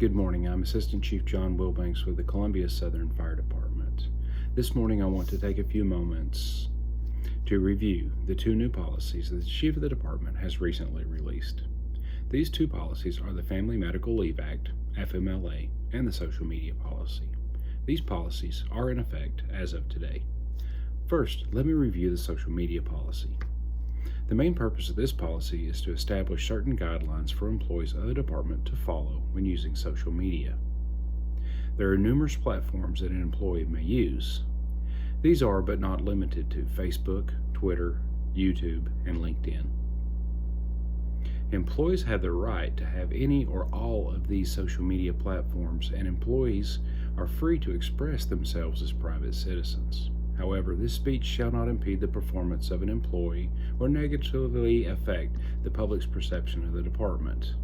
Good morning. I'm Assistant Chief John Wilbanks with the Columbia Southern Fire Department. This morning I want to take a few moments to review the two new policies that the Chief of the Department has recently released. These two policies are the Family Medical Leave Act, FMLA, and the Social Media Policy. These policies are in effect as of today. First, let me review the Social Media Policy. The main purpose of this policy is to establish certain guidelines for employees of the department to follow when using social media. There are numerous platforms that an employee may use. These are, but not limited to, Facebook, Twitter, YouTube, and LinkedIn. Employees have the right to have any or all of these social media platforms, and employees are free to express themselves as private citizens. However, this speech shall not impede the performance of an employee or negatively affect the public's perception of the department.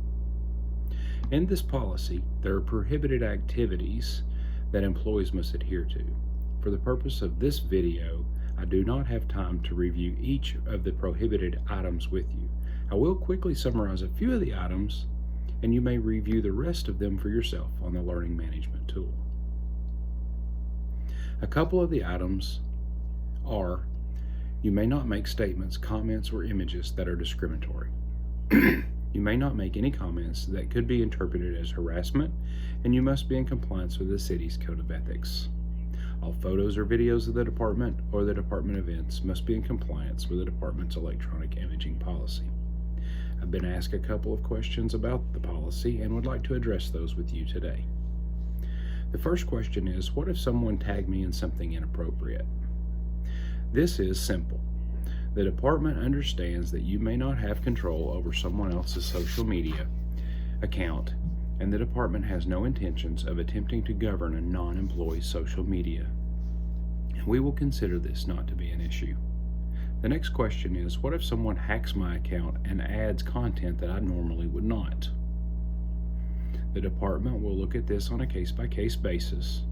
In this policy, there are prohibited activities that employees must adhere to. For the purpose of this video, I do not have time to review each of the prohibited items with you. I will quickly summarize a few of the items, and you may review the rest of them for yourself on the Learning Management tool. A couple of the items are: you may not make statements, comments, or images that are discriminatory. You may not make any comments that could be interpreted as harassment, and you must be in compliance with the city's Code of Ethics. All photos or videos of the department or the department events must be in compliance with the department's electronic imaging policy. I've been asked a couple of questions about the policy and would like to address those with you today. The first question is, what if someone tagged me in something inappropriate? This is simple. The department understands that you may not have control over someone else's social media account, and the department has no intentions of attempting to govern a non-employee's social media. And we will consider this not to be an issue. The next question is, what if someone hacks my account and adds content that I normally would not? The department will look at this on a case-by-case basis.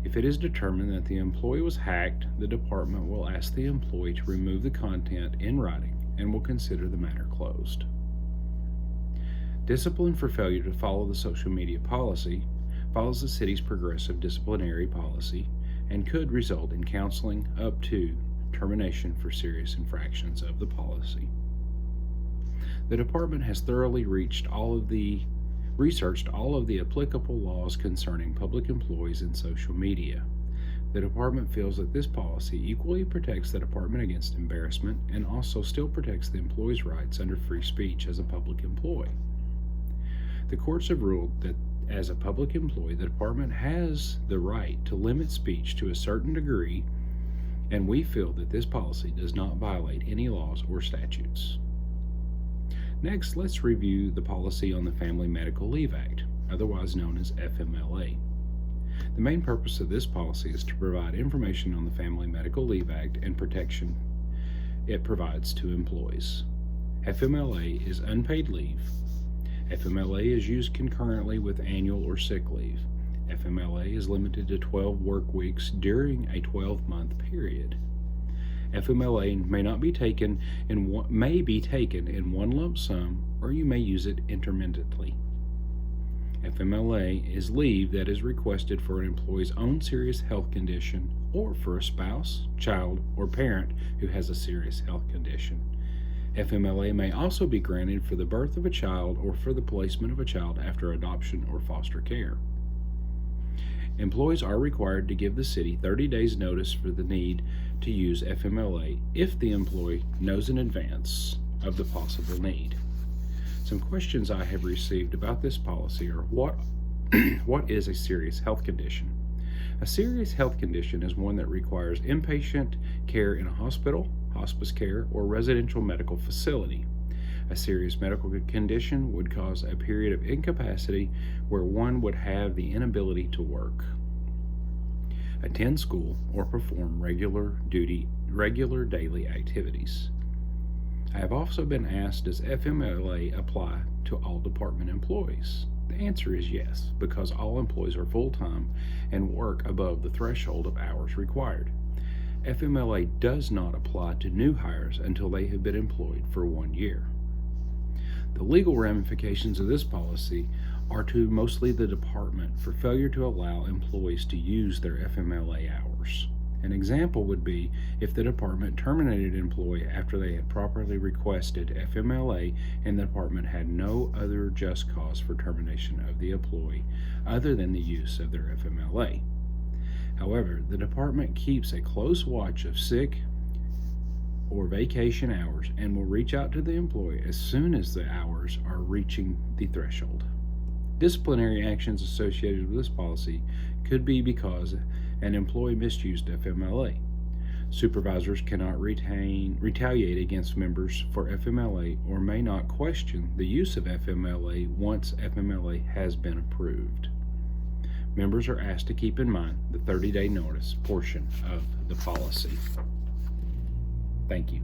If it is determined that the employee was hacked, the department will ask the employee to remove the content in writing and will consider the matter closed. Discipline for failure to follow the social media policy follows the city's progressive disciplinary policy and could result in counseling up to termination for serious infractions of the policy. The department has thoroughly researched all of the applicable laws concerning public employees and social media. The department feels that this policy equally protects the department against embarrassment and also still protects the employee's rights under free speech as a public employee. The courts have ruled that as a public employee, the department has the right to limit speech to a certain degree, and we feel that this policy does not violate any laws or statutes. Next, let's review the policy on the Family Medical Leave Act, otherwise known as FMLA. The main purpose of this policy is to provide information on the Family Medical Leave Act and protection it provides to employees. FMLA is unpaid leave. FMLA is used concurrently with annual or sick leave. FMLA is limited to 12 work weeks during a 12-month period. FMLA may be taken in one lump sum, or you may use it intermittently. FMLA is leave that is requested for an employee's own serious health condition or for a spouse, child, or parent who has a serious health condition. FMLA may also be granted for the birth of a child or for the placement of a child after adoption or foster care. Employees are required to give the city 30 days notice for the need to use FMLA if the employee knows in advance of the possible need. Some questions I have received about this policy are: what is a serious health condition? A serious health condition is one that requires inpatient care in a hospital, hospice care, or residential medical facility. A serious medical condition would cause a period of incapacity where one would have the inability to work, attend school, or perform regular daily activities. I have also been asked, does FMLA apply to all department employees? The answer is yes, because all employees are full-time and work above the threshold of hours required. FMLA does not apply to new hires until they have been employed for 1 year. The legal ramifications of this policy are to mostly the department for failure to allow employees to use their FMLA hours. An example would be if the department terminated an employee after they had properly requested FMLA and the department had no other just cause for termination of the employee other than the use of their FMLA. However, the department keeps a close watch of sick or vacation hours and will reach out to the employee as soon as the hours are reaching the threshold. Disciplinary actions associated with this policy could be because an employee misused FMLA. Supervisors cannot retaliate against members for FMLA or may not question the use of FMLA once FMLA has been approved. Members are asked to keep in mind the 30-day notice portion of the policy. Thank you.